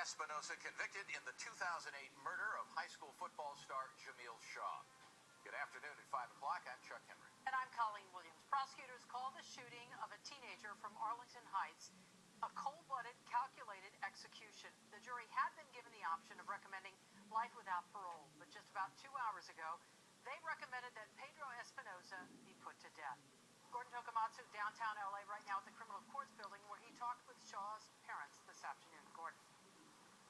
Espinoza convicted in the 2008 murder of high school football star Jamiel Shaw. Good afternoon at 5 o'clock. I'm Chuck Henry. And I'm Colleen Williams. Prosecutors call the shooting of a teenager from Arlington Heights a cold-blooded, calculated execution. The jury had been given the option of recommending life without parole, but just about 2 hours ago, they recommended that Pedro Espinoza be put to death. Gordon Tokamatsu, downtown L.A., right now at the Criminal Courts building, where he talked with Shaw's parents this afternoon. Gordon.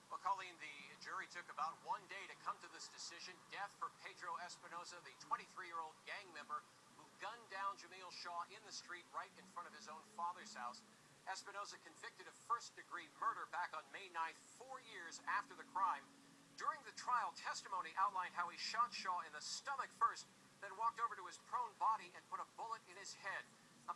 Well, Colleen, the jury took about 1 day to come to this decision. Death for Pedro Espinoza, the 23-year-old gang member who gunned down Jamiel Shaw in the street right in front of his own father's house. Espinoza convicted of first-degree murder back on May 9th, 4 years after the crime. During the trial, testimony outlined how he shot Shaw in the stomach first, then walked over to his prone body and put a bullet in his head.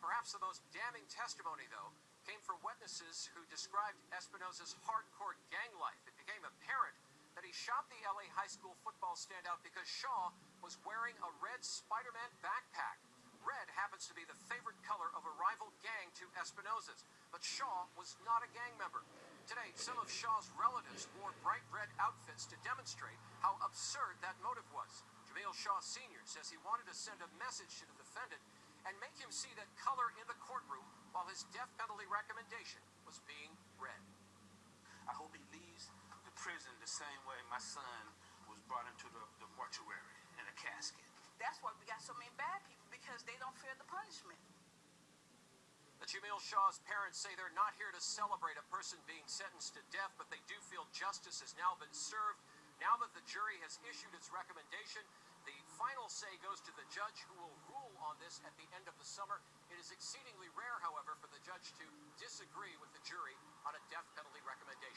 Perhaps the most damning testimony, though, came from witnesses who described Espinoza's hardcore gang life. It became apparent that he shot the LA high school football standout because Shaw was wearing a red Spider-Man backpack. Red happens to be the favorite color of a rival gang to Espinoza's, but Shaw was not a gang member. Today, some of Shaw's relatives wore bright red outfits to demonstrate how absurd that motive was. Jamiel Shaw Sr. says he wanted to send a message to the defendant and make him see that color in the courtroom while his death penalty recommendation was being read. I hope he leaves the prison the same way my son was brought into the mortuary in a casket. That's why we got so many bad people, because they don't fear the punishment. The Jamiel Shaw's parents say they're not here to celebrate a person being sentenced to death, but they do feel justice has now been served. Now that the jury has issued its recommendation, the final say goes to the judge, who will rule on this at the end of the summer. It is exceedingly rare, however, for the judge to disagree with the jury on a death penalty recommendation.